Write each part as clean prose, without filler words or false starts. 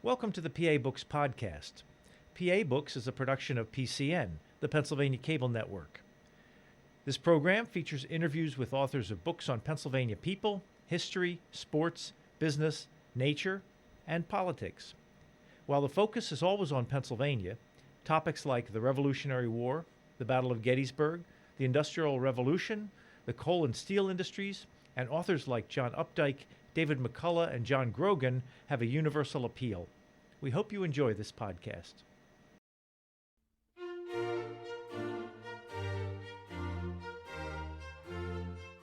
Welcome to the PA Books podcast. PA Books is a production of PCN, the Pennsylvania Cable Network. This program features interviews with authors of books on Pennsylvania people, history, sports, business, nature, and politics. While the focus is always on Pennsylvania, topics like the Revolutionary War, the Battle of Gettysburg, the Industrial Revolution, the coal and steel industries, and authors like John Updike, David McCullough, and John Grogan have a universal appeal. We hope you enjoy this podcast.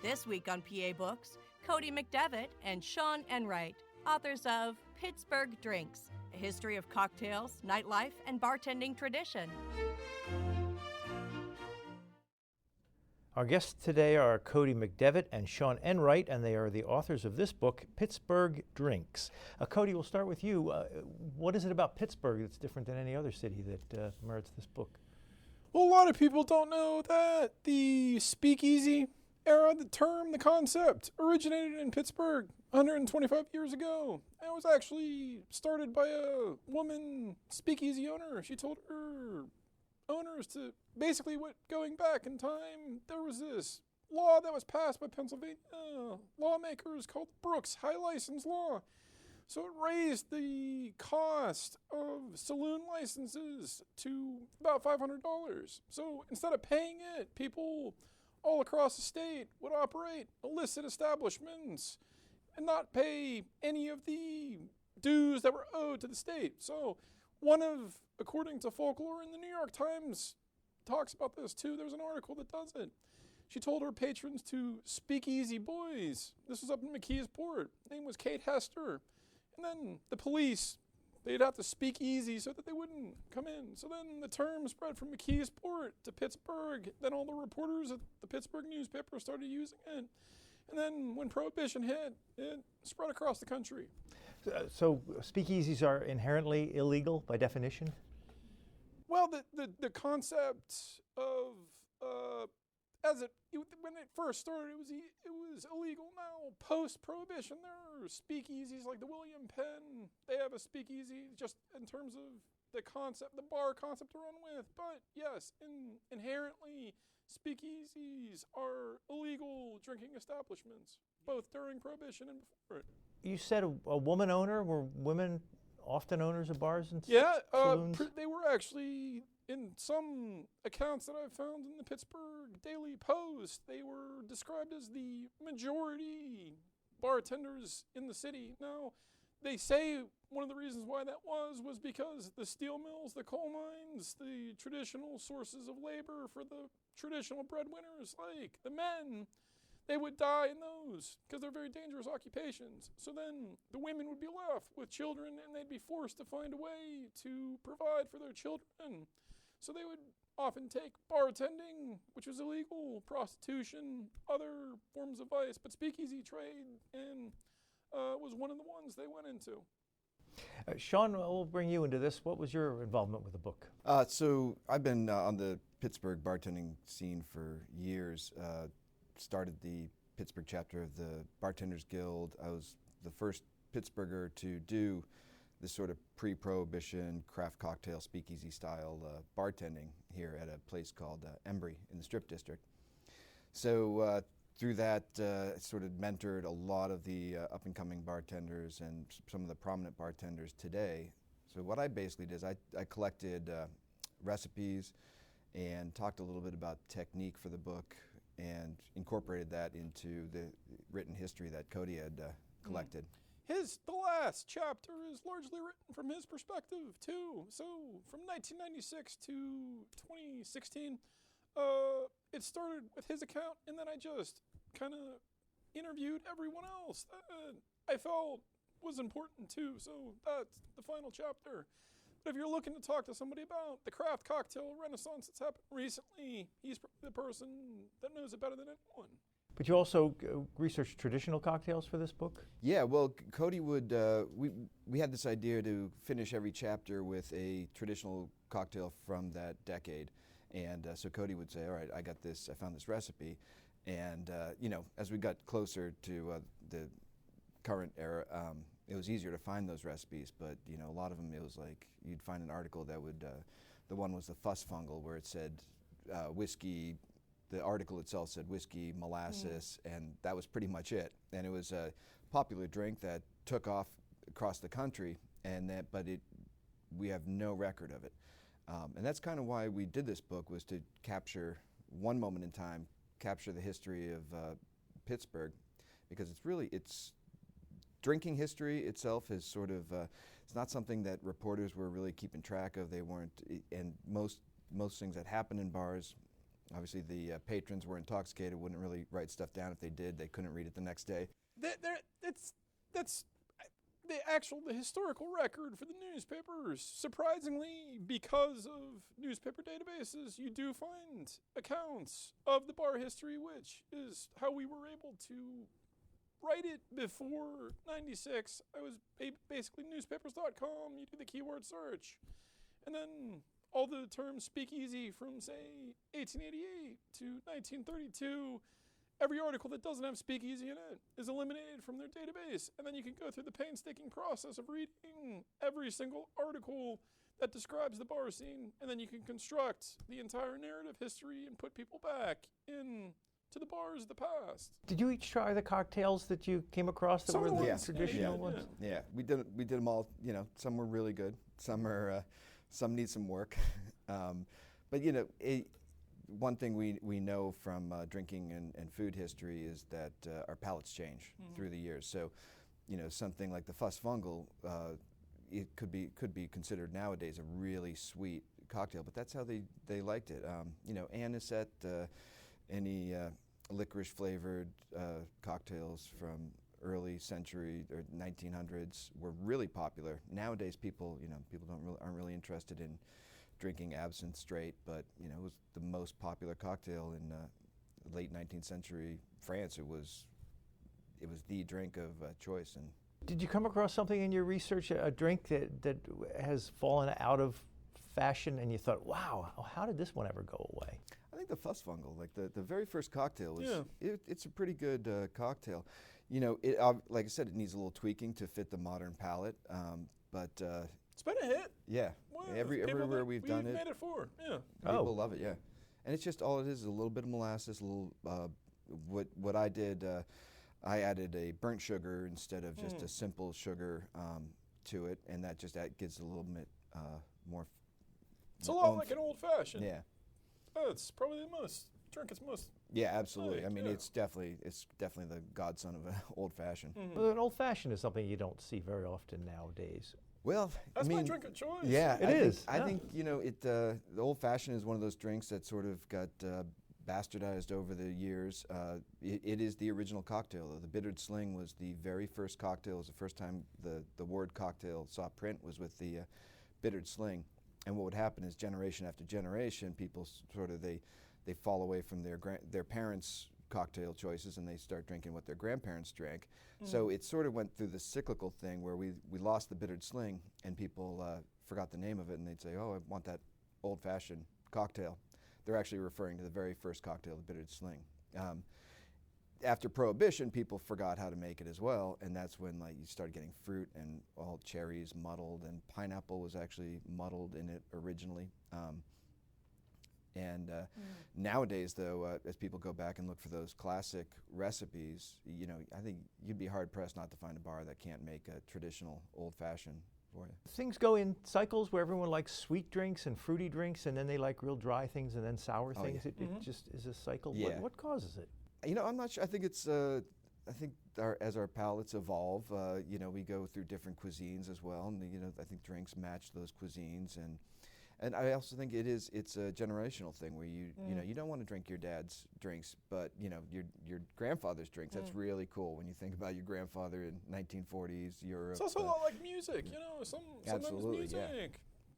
This week on PA Books, Cody McDevitt and Sean Enright, authors of Pittsburgh Drinks, A History of Cocktails, Nightlife, and Bartending Tradition. Our guests today are Cody McDevitt and Sean Enright, and they are the authors of this book, Pittsburgh Drinks. Cody, we'll start with you. What is it about Pittsburgh that's different than any other city that merits this book? Well, a lot of people don't know that the speakeasy era, the term, the concept, originated in Pittsburgh 125 years ago. And it was actually started by a woman speakeasy owner. She told her owners to basically, going back in time, there was this law that was passed by Pennsylvania lawmakers called Brooks High License Law. So it raised the cost of saloon licenses to about $500. So instead of paying it, people all across the state would operate illicit establishments and not pay any of the dues that were owed to the state. So according to folklore in the New York Times, talks about this too. There's an article that does it. She told her patrons to speak easy boys. This was up in McKeesport. Her name was Kate Hester. And then the police, they'd have to speak easy so that they wouldn't come in. So then the term spread from McKeesport to Pittsburgh. Then all the reporters at the Pittsburgh newspaper started using it. And then when Prohibition hit, it spread across the country. So speakeasies are inherently illegal by definition? Well, the concept of when it first started, it was illegal. Now, post-Prohibition, there are speakeasies like the William Penn. They have a speakeasy just in terms of the concept, the bar concept to run with. But yes, inherently, speakeasies are illegal drinking establishments, both during Prohibition and before it. You said a woman owner. Were women often owners of bars and saloons? They were actually, in some accounts that I've found in the Pittsburgh Daily Post, they were described as the majority bartenders in the city. Now, they say one of the reasons why that was because the steel mills, the coal mines, the traditional sources of labor for the traditional breadwinners, like the men, they would die in those because they're very dangerous occupations. So then the women would be left with children and they'd be forced to find a way to provide for their children. So they would often take bartending, which was illegal, prostitution, other forms of vice, but speakeasy trade was one of the ones they went into. Sean, we'll bring you into this. What was your involvement with the book? So I've been on the Pittsburgh bartending scene for years. Started the Pittsburgh Chapter of the Bartenders Guild. I was the first Pittsburgher to do this sort of pre-Prohibition craft cocktail speakeasy style bartending here at a place called Embry in the Strip District. So through that, sort of mentored a lot of the up-and-coming bartenders and some of the prominent bartenders today. So what I basically did is I collected recipes and talked a little bit about technique for the book and incorporated that into the written history that Cody had collected. The last chapter is largely written from his perspective, too. So from 1996 to 2016, it started with his account, and then I just kind of interviewed everyone else that I felt was important, too. So that's the final chapter. But if you're looking to talk to somebody about the craft cocktail renaissance that's happened recently, he's the person that knows it better than anyone. But you also researched traditional cocktails for this book? Yeah, well, Cody would, we had this idea to finish every chapter with a traditional cocktail from that decade. And so Cody would say, all right, I found this recipe. And, as we got closer to the current era, it was easier to find those recipes, but a lot of them, it was like you'd find an article that would, the one was the fussfungal, where it said whiskey, the article itself said whiskey, molasses, and that was pretty much it. And it was a popular drink that took off across the country, but we have no record of it. And that's kind of why we did this book, was to capture one moment in time, capture the history of Pittsburgh, because it's drinking history itself is sort of, it's not something that reporters were really keeping track of. They weren't, and most things that happen in bars, obviously the patrons were intoxicated, wouldn't really write stuff down. If they did, they couldn't read it the next day. That's the historical record for the newspapers. Surprisingly, because of newspaper databases, you do find accounts of the bar history, which is how we were able to write it before 96. I was basically newspapers.com. You do the keyword search, and then all the terms speakeasy from, say, 1888 to 1932. Every article that doesn't have speakeasy in it is eliminated from their database, and then you can go through the painstaking process of reading every single article that describes the bar scene, and then you can construct the entire narrative history and put people back into the bars of the past. Did you each try the cocktails that you came across that were the traditional ones? Yeah, we did them all. Some were really good. Some need some work. But one thing we know from drinking and food history is that our palates change through the years. So, something like the fussfungal, it could be considered nowadays a really sweet cocktail, but that's how they liked it. Anisette, any licorice flavored cocktails from early century or 1900s were really popular. Nowadays, people aren't really interested in drinking absinthe straight, but it was the most popular cocktail in late 19th century France. It was the drink of choice. And did you come across something in your research, a drink that has fallen out of fashion, and you thought, wow, how did this one ever go away? I think the fussfungal, like the very first cocktail, it's a pretty good cocktail. Like I said, it needs a little tweaking to fit the modern palate, but it's been a hit. Yeah, well, everywhere we've done it, made it for. Yeah, people love it. Yeah, and it's just all it is a little bit of molasses, a little. What I did, I added a burnt sugar instead of just a simple sugar to it, and that gives a little bit more. It's a lot like an old fashioned. Yeah. Oh, it's probably the most most. Yeah, absolutely. I mean, it's definitely the godson of an old fashioned. Well, an old fashioned is something you don't see very often nowadays. Well, that's my drink of choice. Yeah, it is. I think the old fashioned is one of those drinks that sort of got bastardized over the years. It is the original cocktail, though. The bittered sling was the very first cocktail. It was the first time the word cocktail saw print was with the bittered sling. And what would happen is generation after generation, people sort of they fall away from their parents' cocktail choices and they start drinking what their grandparents drank. So it sort of went through the cyclical thing where we lost the bittered sling and people forgot the name of it, and they'd say, oh, I want that old-fashioned cocktail. They're actually referring to the very first cocktail, the bittered sling. After Prohibition, people forgot how to make it as well, and that's when you started getting fruit and all cherries muddled, and pineapple was actually muddled in it originally. Nowadays, though, as people go back and look for those classic recipes, I think you'd be hard-pressed not to find a bar that can't make a traditional old-fashioned for you. Things go in cycles where everyone likes sweet drinks and fruity drinks, and then they like real dry things and then sour things. Yeah. It just is a cycle. Yeah. What causes it? I'm not sure. I think it's. As our palates evolve, we go through different cuisines as well, and I think drinks match those cuisines, and I also think it's a generational thing where you don't want to drink your dad's drinks, but your grandfather's drinks. That's really cool when you think about your grandfather in 1940s Europe. It's also a lot like music, sometimes music. Yeah.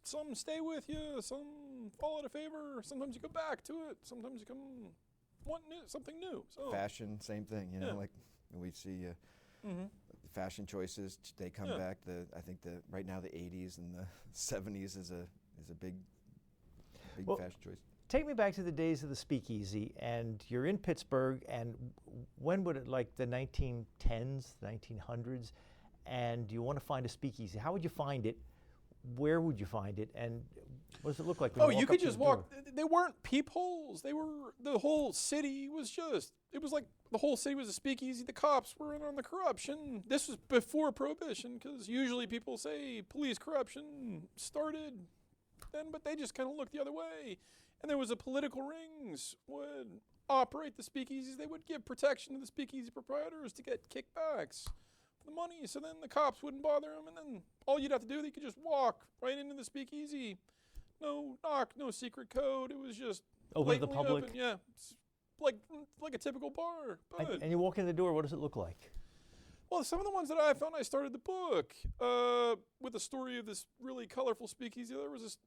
Some stay with you, some fall out of favor. Sometimes you go back to it. Sometimes you want something new. So. Fashion, same thing. Like we see fashion choices. They come back. I think right now the 80s and the 70s is a big fashion choice. Take me back to the days of the speakeasy, and you're in Pittsburgh, and when would it, like the 1910s, 1900s, and you want to find a speakeasy. How would you find it? Where would you find it? And what does it look like when you walk you up could to just the walk. door? They weren't peepholes. The whole city was just, it was like the whole city was a speakeasy. The cops were in on the corruption. This was before Prohibition, because usually people say police corruption started then, but they just kind of looked the other way. And there was a political rings would operate the speakeasies. They would give protection to the speakeasy proprietors to get kickbacks for the money. So then the cops wouldn't bother them, and then all you'd have to do, you could just walk right into the speakeasy. No knock, no secret code. It was just Open to the blatantly public? open. Yeah, it's like a typical bar. But And you walk in the door, what does it look like? well, some of the ones that I found, I started the book with a story of this really colorful speakeasy. There was this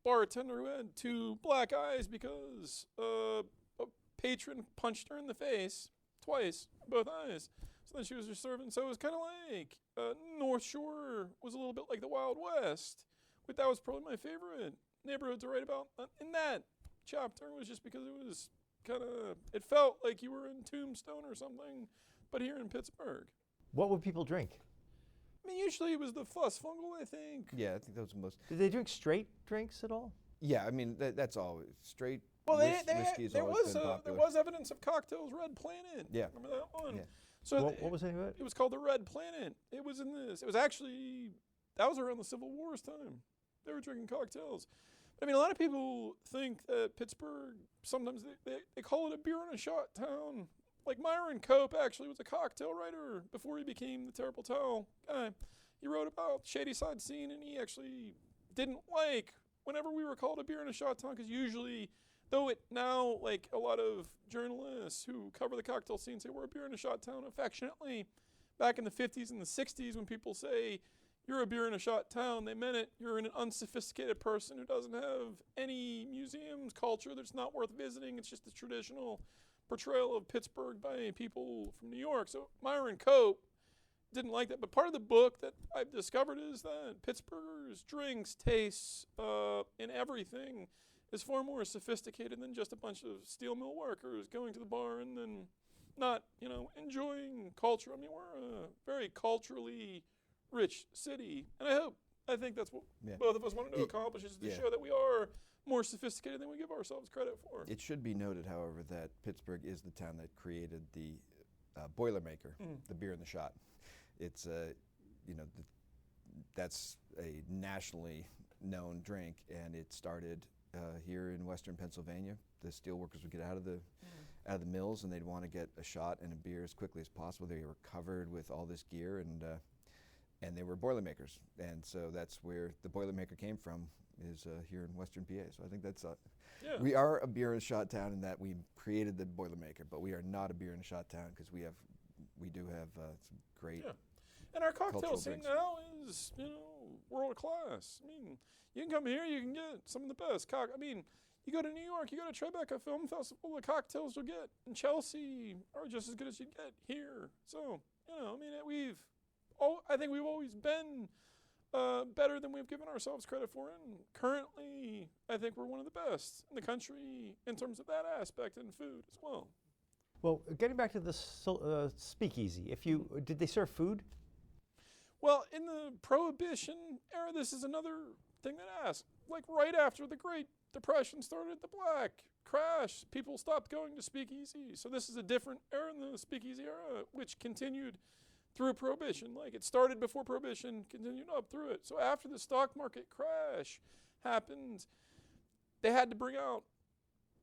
bartender who had 2 black eyes because a patron punched her in the face twice, both eyes. So then she was just serving. So it was kind of like North Shore was a little bit like the Wild West. But that was probably my favorite neighborhood to write about in that chapter, was just because it was kind of, it felt like you were in Tombstone or something, but here in Pittsburgh. What would people drink? I mean, usually it was the fuss fungal, I think. Yeah, I think that was the most. Did they drink straight drinks at all? Yeah, I mean that's always straight. Well, whiskey has there always been popular. was evidence of cocktails. Red Planet. Yeah. Remember that one? Yeah. So What was the name of it? it was called the Red Planet. It was in this. It was actually, that was around the Civil War's time. They were drinking cocktails. I mean, a lot of people think that Pittsburgh, sometimes they call it a beer and a shot town. Like Myron Cope actually was a cocktail writer before he became the Terrible Towel guy. He wrote about Shady Side Scene, and he actually didn't like whenever we were called a beer and a shot town, because usually, though it now, like a lot of journalists who cover the cocktail scene say we're a beer and a shot town affectionately, back in the 50s and the 60s when people say you're a beer and a shot town, they meant it. You're an unsophisticated person who doesn't have any museums, culture that's not worth visiting. It's just the traditional portrayal of Pittsburgh by people from New York. So Myron Cope didn't like that. But part of the book that I've discovered is that Pittsburghers' drinks, tastes, and everything is far more sophisticated than just a bunch of steel mill workers going to the bar and then not, enjoying culture. I mean, we're a very culturally rich city, and I think that's what both of us wanted to accomplish, is to show that we are more sophisticated than we give ourselves credit for. It should be noted, however, that Pittsburgh is the town that created the Boilermaker, the beer and the shot. It's that's a nationally known drink, and it started here in Western Pennsylvania. The steel workers would get out of the mills, and they'd want to get a shot and a beer as quickly as possible. They were covered with all this gear, and they were Boilermakers, and so that's where the Boilermaker came from, is here in Western PA. So I think that's we are a beer and a shot town in that we created the Boilermaker, but we are not a beer and a shot town because we do have some great. Yeah. And our cocktail cultural scene drinks. now is, world class. I mean, you can come here, you can get some of the best you go to New York, you go to Tribeca Film Festival, the cocktails you'll get in Chelsea are just as good as you get here. So, I think we've always been better than we've given ourselves credit for, and currently, I think we're one of the best in the country in terms of that aspect in food as well. Well, getting back to the speakeasy, did they serve food? Well, in the Prohibition era, this is another thing that asks. Like right after the Great Depression started, the Black Crash, people stopped going to speakeasy. So this is a different era in the speakeasy era, which continued through Prohibition. Like it started before Prohibition, continued up through it. So after the stock market crash happened, they had to bring out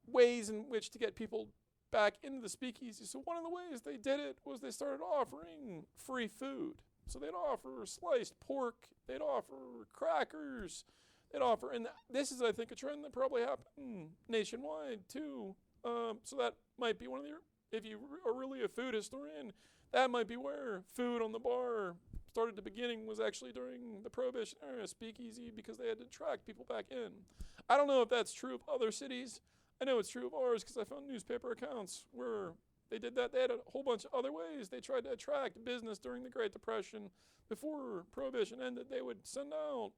ways in which to get people back into the speakeasy. So one of the ways they did it was they started offering free food. So they'd offer sliced pork, they'd offer crackers, they'd offer, and this is, I think, a trend that probably happened nationwide too. So that might be one of if you are really a food historian, that might be where food on the bar started the beginning, was actually during the Prohibition era, speakeasy, because they had to attract people back in. I don't know if that's true of other cities. I know it's true of ours because I found newspaper accounts where they did that. They had a whole bunch of other ways they tried to attract business during the Great Depression. Before Prohibition ended, they would send out,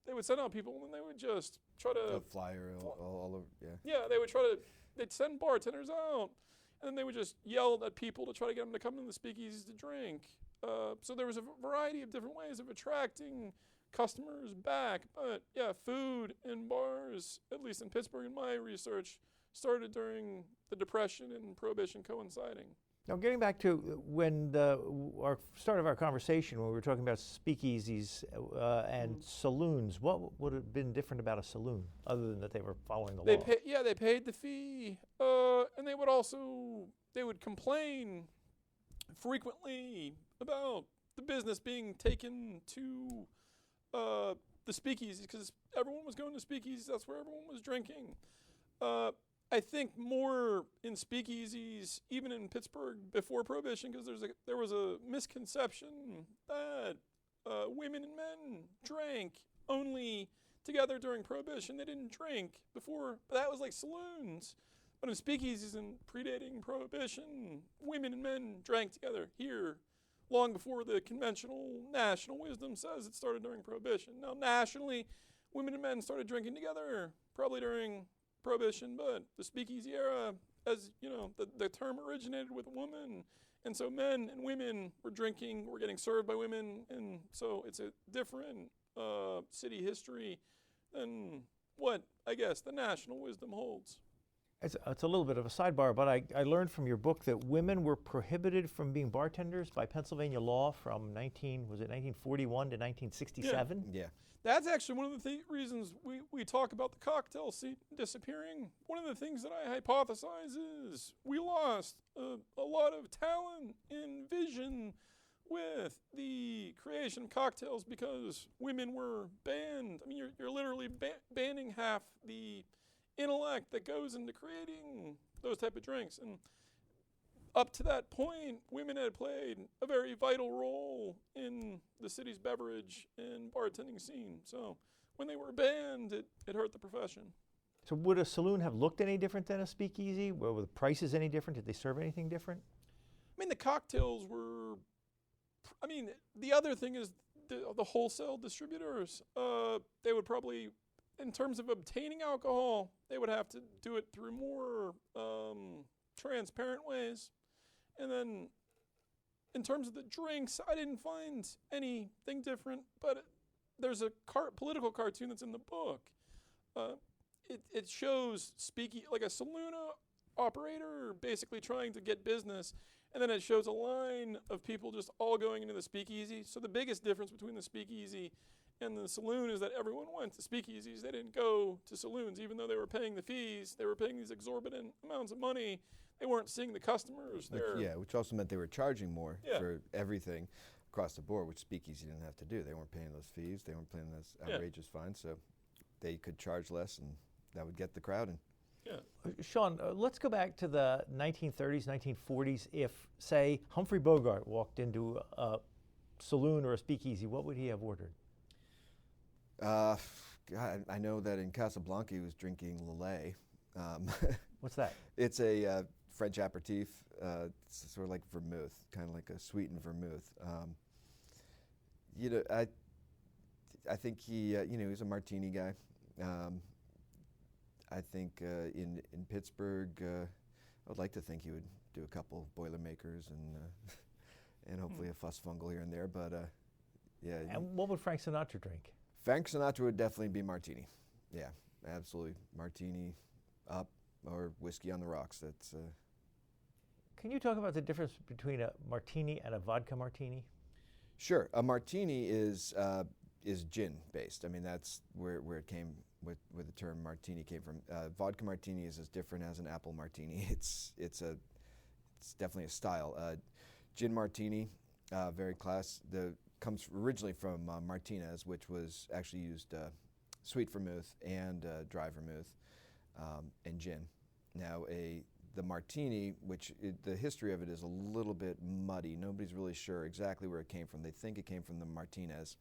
they would send out people, and then they would just try to... A flyer all over, yeah. Yeah, they'd send bartenders out, and then they would just yell at people to try to get them to come in the speakeasies to drink. So there was a variety of different ways of attracting customers back. But yeah, food in bars, at least in Pittsburgh in my research, started during the Depression and Prohibition coinciding. Now, getting back to when our start of our conversation, when we were talking about speakeasies and saloons, what would have been different about a saloon, other than that they were following the law? They paid the fee, and they would complain frequently about the business being taken to the speakeasies, because everyone was going to speakeasies. That's where everyone was drinking. I think more in speakeasies, even in Pittsburgh before Prohibition, because there was a misconception that women and men drank only together during Prohibition. They didn't drink before, but that was like saloons. But in speakeasies and predating Prohibition, women and men drank together here long before the conventional national wisdom says it started during Prohibition. Now, nationally, women and men started drinking together probably during Prohibition, but the speakeasy era, as you know, the term originated with woman, and so men and women were drinking, were getting served by women, and so it's a different city history than what, I guess, the national wisdom holds. It's a little bit of a sidebar, but I learned from your book that women were prohibited from being bartenders by Pennsylvania law from 1941 to 1967? Yeah. That's actually one of the reasons we talk about the cocktail scene disappearing. One of the things that I hypothesize is we lost a lot of talent and vision with the creation of cocktails because women were banned. I mean, you're literally banning half the intellect that goes into creating those type of drinks. And up to that point, women had played a very vital role in the city's beverage and bartending scene. So when they were banned, it hurt the profession. So would a saloon have looked any different than a speakeasy? Were the prices any different? Did they serve anything different? I mean, the cocktails were, the other thing is the wholesale distributors, they would probably, in terms of obtaining alcohol, they would have to do it through more transparent ways. And then in terms of the drinks, I didn't find anything different, but there's a political cartoon that's in the book. It shows like a saloon operator basically trying to get business, and then it shows a line of people just all going into the speakeasy. So the biggest difference between the speakeasy and the saloon is that everyone went to speakeasies. They didn't go to saloons, even though they were paying the fees. They were paying these exorbitant amounts of money. They weren't seeing the customers there. Which also meant they were charging more for everything across the board, which speakeasy didn't have to do. They weren't paying those fees. They weren't paying those outrageous fines, so they could charge less, and that would get the crowd in. Yeah. Sean, let's go back to the 1930s, 1940s. If, say, Humphrey Bogart walked into a saloon or a speakeasy, what would he have ordered? God, I know that in Casablanca he was drinking Lillet. What's that? It's a French aperitif. It's sort of like vermouth, kind of like a sweetened vermouth. I think he's a martini guy. I think in Pittsburgh, I would like to think he would do a couple Boilermakers and hopefully a fuss fungal here and there. But And what would Frank Sinatra drink? Frank Sinatra would definitely be martini. Yeah, absolutely. Martini up or whiskey on the rocks. That's. Can you talk about the difference between a martini and a vodka martini? Sure. A martini is gin based. I mean, that's where it came, where the term martini came from. Vodka martini is as different as an apple martini. It's definitely a style. Gin martini, very comes originally from Martinez, which was actually used sweet vermouth and dry vermouth and gin. Now the martini, the history of it is a little bit muddy. Nobody's really sure exactly where it came from. They think it came from the Martinez.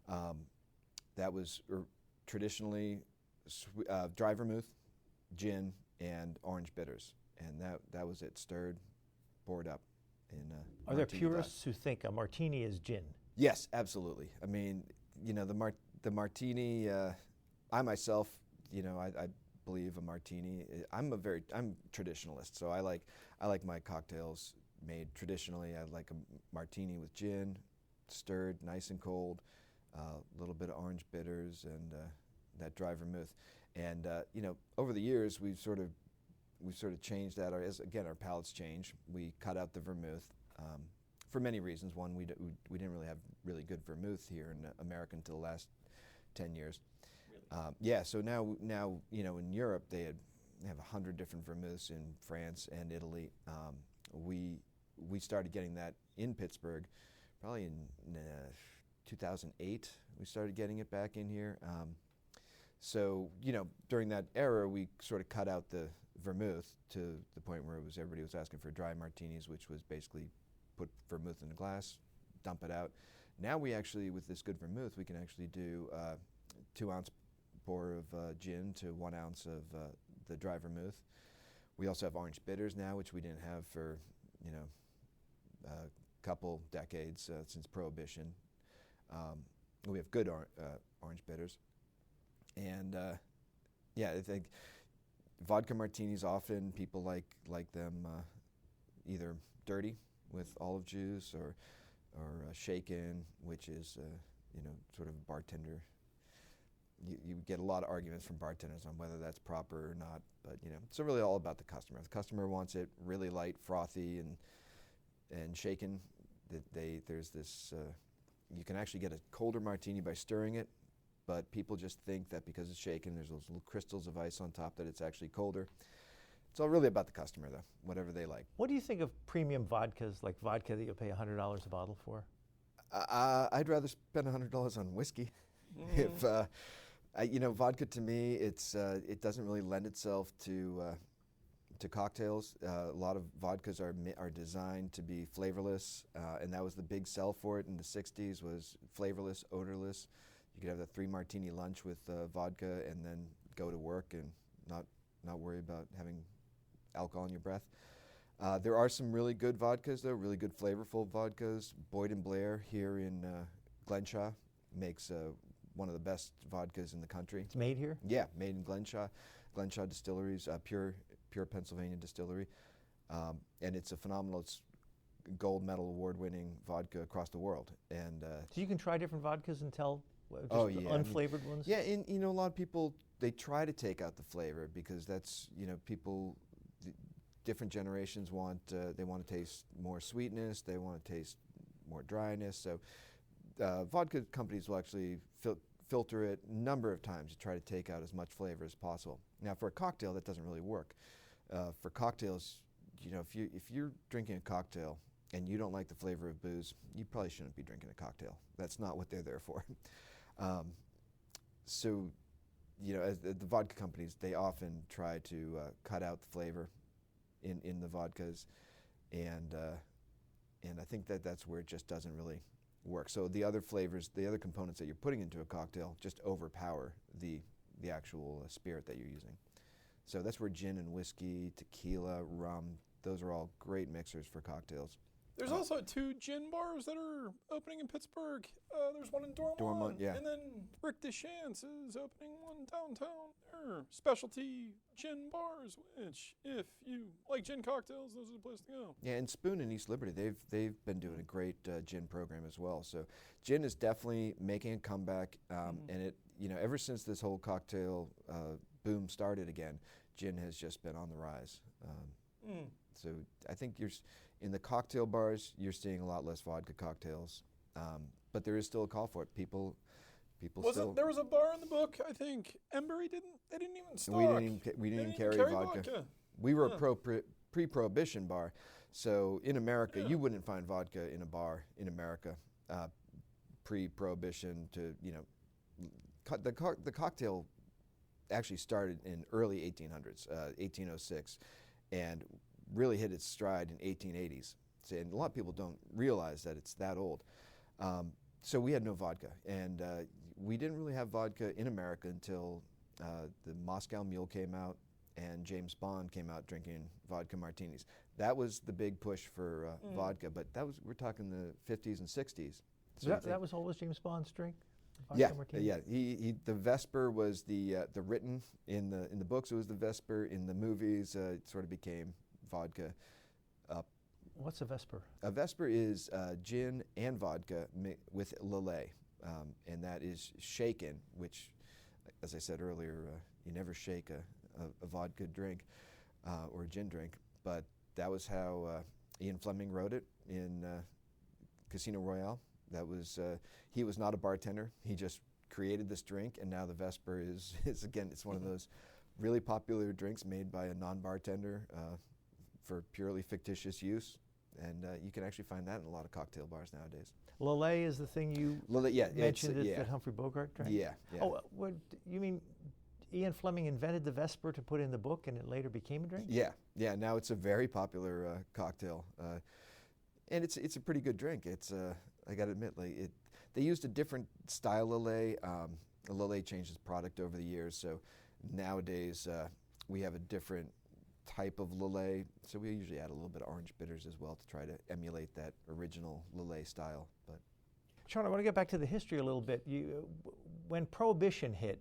That was traditionally dry vermouth, gin, and orange bitters, and that was it. Stirred, poured up in. Are there purists who think a martini is gin? Yes, absolutely. I mean, the martini. I myself, I believe a martini. I'm traditionalist, so I like my cocktails made traditionally. I like a martini with gin, stirred nice and cold, a little bit of orange bitters, and that dry vermouth. And over the years, we've sort of changed that. As again, our palates change. We cut out the vermouth for many reasons. One, we didn't really have really good vermouth here in America until the last 10 years. Really? Yeah. So now in Europe they have 100 different vermouths in France and Italy. We started getting that in Pittsburgh, probably in 2008. We started getting it back in here. So during that era, we sort of cut out the vermouth to the point where everybody was asking for dry martinis, which was basically put vermouth in a glass, dump it out. Now we actually, with this good vermouth, we can actually do 2-ounce pour of gin to 1 ounce of the dry vermouth. We also have orange bitters now, which we didn't have for a couple decades since Prohibition. We have good orange bitters, and I think vodka martinis often people like them either dirty with olive juice or shaken, which is sort of a bartender. You get a lot of arguments from bartenders on whether that's proper or not, but it's really all about the customer. If the customer wants it really light, frothy, and shaken, there's this. You can actually get a colder martini by stirring it, but people just think that because it's shaken, there's those little crystals of ice on top, that it's actually colder. It's all really about the customer, though, whatever they like. What do you think of premium vodkas, like vodka that you'll pay $100 a bottle for? I'd rather spend $100 on whiskey. If vodka to me, it doesn't really lend itself to cocktails. A lot of vodkas are designed to be flavorless, and that was the big sell for it in the 60s, was flavorless, odorless. You could have a 3-martini lunch with vodka and then go to work and not worry about having alcohol in your breath. There are some really good vodkas, though, really good flavorful vodkas. Boyd & Blair here in Glenshaw makes one of the best vodkas in the country. It's made here? Yeah, made in Glenshaw Distilleries, pure Pennsylvania distillery. And it's a phenomenal, it's gold medal award-winning vodka across the world. And so you can try different vodkas and tell just unflavored ones? Yeah, and a lot of people, they try to take out the flavor because that's, people, different generations want, they want to taste more sweetness, they want to taste more dryness. So vodka companies will actually filter it a number of times to try to take out as much flavor as possible. Now, for a cocktail, that doesn't really work. For cocktails, if you're drinking a cocktail and you don't like the flavor of booze, you probably shouldn't be drinking a cocktail. That's not what they're there for. So, as the vodka companies, they often try to cut out the flavor in the vodkas, and I think that's where it just doesn't really work. So the other flavors, the other components that you're putting into a cocktail just overpower the actual spirit that you're using. So that's where gin and whiskey, tequila, rum, those are all great mixers for cocktails. There's also 2 gin bars that are opening in Pittsburgh. There's one in Dormont, yeah. And then Rick DeChance is opening one downtown. They're specialty gin bars, which, if you like gin cocktails, those are the place to go. Yeah, and Spoon in East Liberty, they've been doing a great gin program as well. So gin is definitely making a comeback, and it, ever since this whole cocktail boom started again, gin has just been on the rise. So I think in the cocktail bars, you're seeing a lot less vodka cocktails, but there is still a call for it. People still. There was a bar in the book, I think. Embury didn't even stock. We didn't even carry vodka. We were a pre-Prohibition bar, so in America, you wouldn't find vodka in a bar in America. Pre-Prohibition to the cocktail actually started in early 1800s, 1806, and really hit its stride in 1880s. So, and a lot of people don't realize that it's that old. So we had no vodka, and we didn't really have vodka in America until the Moscow Mule came out and James Bond came out drinking vodka martinis. That was the big push for vodka, but we're talking the 50s and 60s. So that was always James Bond's drink? Yeah, yeah. The Vesper was the written in the books. It was the Vesper in the movies. It sort of became vodka What's a Vesper? A Vesper is gin and vodka with Lillet, and that is shaken, which, as I said earlier, you never shake a vodka drink or a gin drink, but that was how Ian Fleming wrote it in Casino Royale. That was he was not a bartender. He just created this drink, and now the Vesper is again, it's one of those really popular drinks made by a non-bartender for purely fictitious use, and you can actually find that in a lot of cocktail bars nowadays. Lillet is the thing you mentioned that Humphrey Bogart drank? Yeah. Oh, what, you mean Ian Fleming invented the Vesper to put in the book and it later became a drink? Yeah. Now it's a very popular cocktail, and it's a pretty good drink. It's I got to admit, they used a different style Lillet. Lillet changed its product over the years, so nowadays we have a different type of Lillet. So we usually add a little bit of orange bitters as well to try to emulate that original Lillet style. But Sean, I want to get back to the history a little bit. When Prohibition hit,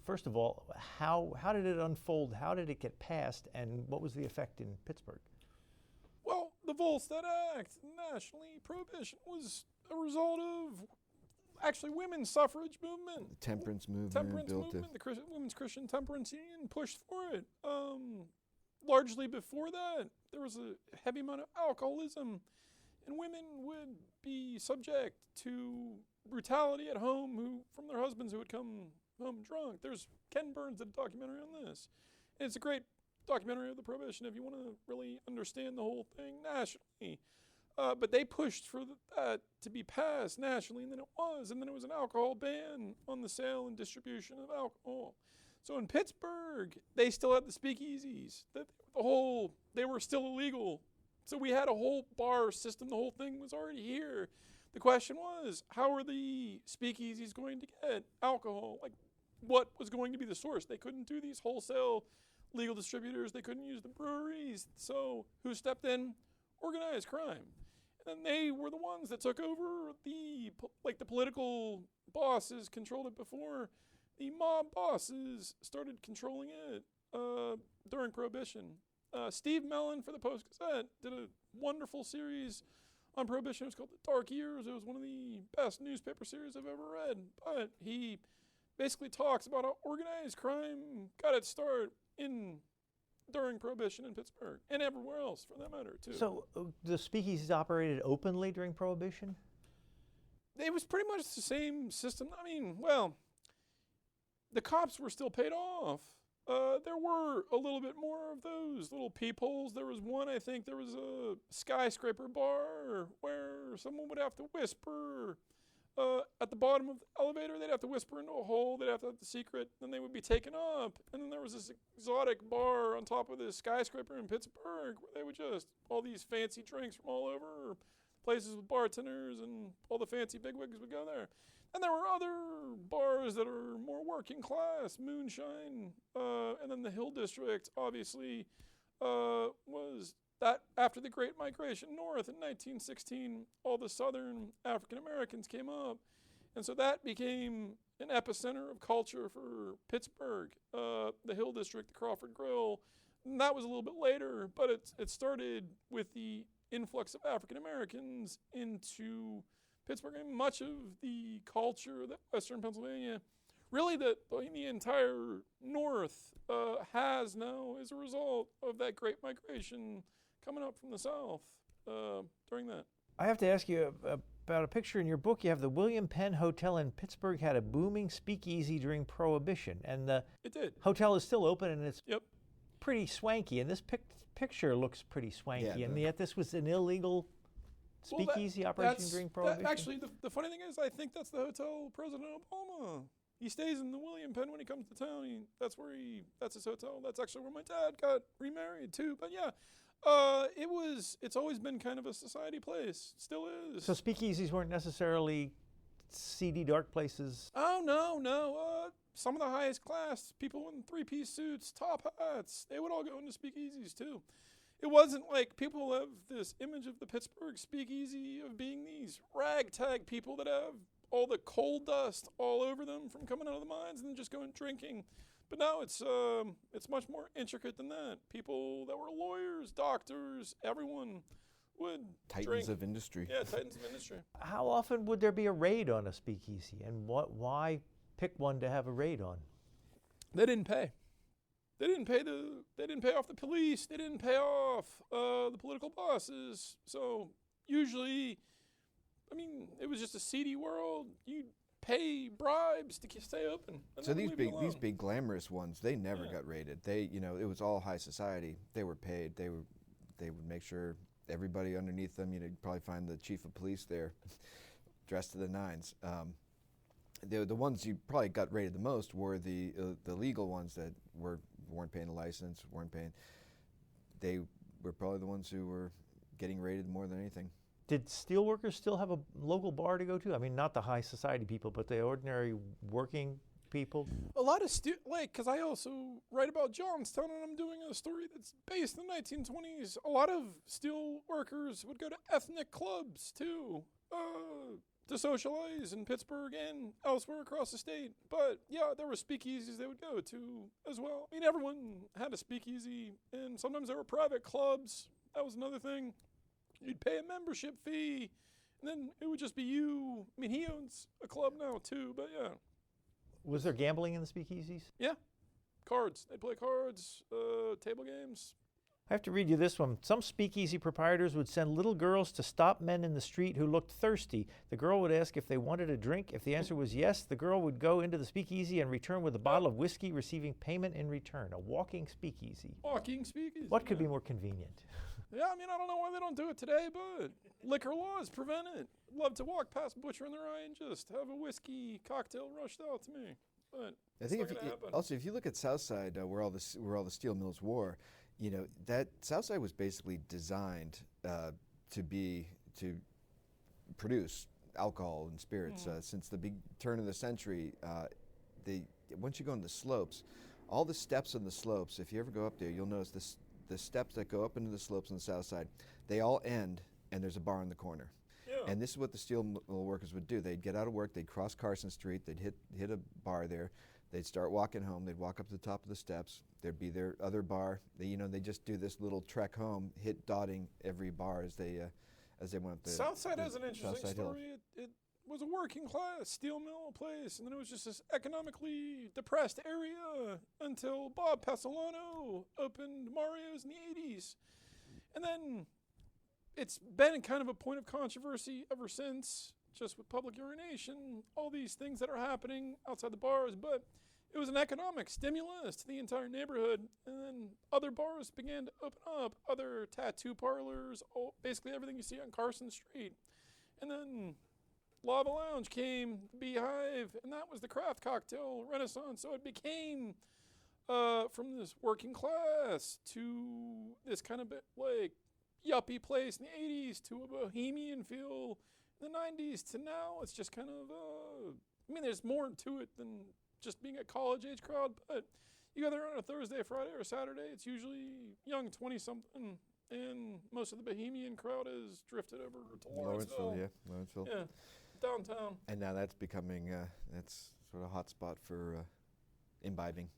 first of all, how did it unfold? How did it get passed, and what was the effect in Pittsburgh? Well, the Volstead Act, nationally, Prohibition was a result of actually women's suffrage movement. the temperance movement The Women's Christian Temperance Union pushed for it. Largely before that, there was a heavy amount of alcoholism, and women would be subject to brutality at home from their husbands who would come home drunk. There's Ken Burns did a documentary on this, and it's a great documentary of the Prohibition if you want to really understand the whole thing nationally. But they pushed for that to be passed nationally, and then it was an alcohol ban on the sale and distribution of alcohol. So in Pittsburgh, they still had the speakeasies. They were still illegal. So we had a whole bar system. The whole thing was already here. The question was, how are the speakeasies going to get alcohol? Like, what was going to be the source? They couldn't do these wholesale legal distributors. They couldn't use the breweries. So who stepped in? Organized crime. And they were the ones that took over the political bosses controlled it before. The mob bosses started controlling it during Prohibition. Steve Mellon for the Post-Gazette did a wonderful series on Prohibition. It was called The Dark Years. It was one of the best newspaper series I've ever read. But he basically talks about how organized crime got its start during Prohibition in Pittsburgh and everywhere else, for that matter, too. So the speakeasies operated openly during Prohibition? It was pretty much the same system. I mean, well, the cops were still paid off. There were a little bit more of those little peepholes. There was one, I think, there was a skyscraper bar where someone would have to whisper at the bottom of the elevator. They'd have to whisper into a hole. They'd have to have the secret. Then they would be taken up. And then there was this exotic bar on top of this skyscraper in Pittsburgh where they would all these fancy drinks from all over, places with bartenders, and all the fancy bigwigs would go there. And there were other bars that are more working class, Moonshine, and then the Hill District, obviously, was that after the Great Migration North in 1916, all the Southern African Americans came up. And so that became an epicenter of culture for Pittsburgh, the Hill District, the Crawford Grill. And that was a little bit later, but it started with the influx of African Americans into Pittsburgh, and much of the culture that Western Pennsylvania, really the entire North, has now as a result of that great migration coming up from the South during that. I have to ask you about a picture in your book. You have the William Penn Hotel in Pittsburgh had a booming speakeasy during Prohibition, and the hotel is still open, and it's pretty swanky. And this picture looks pretty swanky, and yet this was an illegal speakeasy operation during Prohibition? Actually, the funny thing is, I think that's the hotel President Obama. He stays in the William Penn when he comes to town. That's his hotel. That's actually where my dad got remarried too. But yeah, it's always been kind of a society place. Still is. So speakeasies weren't necessarily seedy, dark places? Oh, no. Some of the highest class, people in three-piece suits, top hats, they would all go into speakeasies too. It wasn't like people have this image of the Pittsburgh speakeasy of being these ragtag people that have all the coal dust all over them from coming out of the mines and then just going drinking. But no, it's much more intricate than that. People that were lawyers, doctors, everyone would Titans drink. of industry. Yeah, titans of industry. How often would there be a raid on a speakeasy, and why pick one to have a raid on? They didn't pay. They didn't pay off the police. They didn't pay off the political bosses. So usually, I mean, it was just a seedy world. You'd pay bribes to stay open. So these big glamorous ones, they never got raided. They, it was all high society. They were paid. They would make sure everybody underneath them, you'd probably find the chief of police there dressed to the nines. The ones you probably got raided the most were the legal ones that weren't paying a license, weren't paying. They were probably the ones who were getting raided more than anything. Did steelworkers still have a local bar to go to? I mean, not the high society people, but the ordinary working people? A lot of because I also write about Johnstown, and I'm doing a story that's based in the 1920s. A lot of steel workers would go to ethnic clubs too, to socialize in Pittsburgh and elsewhere across the state. But yeah, there were speakeasies they would go to as well. I mean, everyone had a speakeasy, and sometimes there were private clubs. That was another thing. You'd pay a membership fee, and then it would just be you. I mean, he owns a club now too, but yeah. Was there gambling in the speakeasies? Yeah, cards. They'd play cards, table games. I have to read you this one. Some speakeasy proprietors would send little girls to stop men in the street who looked thirsty. The girl would ask if they wanted a drink. If the answer was yes, the girl would go into the speakeasy and return with a bottle of whiskey, receiving payment in return. A walking speakeasy. Walking speakeasy. What could be more convenient? Yeah, I mean, I don't know why they don't do it today, but liquor laws prevent it. I'd love to walk past Butcher in the Rye and just have a whiskey cocktail rushed out to me. But I think if you look at Southside, where all the steel mills were, that Southside was basically designed to produce alcohol and spirits. Since the big turn of the century, once you go on the slopes, all the steps on the slopes, if you ever go up there, you'll notice the steps that go up into the slopes on the south side, they all end, and there's a bar in the corner. Yeah. And this is what the steel mill workers would do. They'd get out of work, they'd cross Carson Street, they'd hit a bar there, they'd start walking home, they'd walk up to the top of the steps, there'd be their other bar. They just do this little trek home, dotting every bar as they went up the Southside has an interesting story. Hill. It was a working class steel mill place, and then it was just this economically depressed area until Bob Pasolano opened Mario's in the 80s. And then it's been kind of a point of controversy ever since, just with public urination, all these things that are happening outside the bars. But it was an economic stimulus to the entire neighborhood. And then other bars began to open up, other tattoo parlors, basically everything you see on Carson Street. And then Lava Lounge came, Beehive, and that was the craft cocktail renaissance. So it became from this working class to this kind of like yuppie place in the 80s to a bohemian feel in the 90s to now. It's just kind of, there's more to it than just being a college-age crowd, but you go there on a Thursday, Friday, or Saturday, it's usually young 20-something, and most of the bohemian crowd has drifted over to Lawrenceville. Lawrenceville. Yeah, downtown. And now that's becoming, that's sort of a hot spot for imbibing.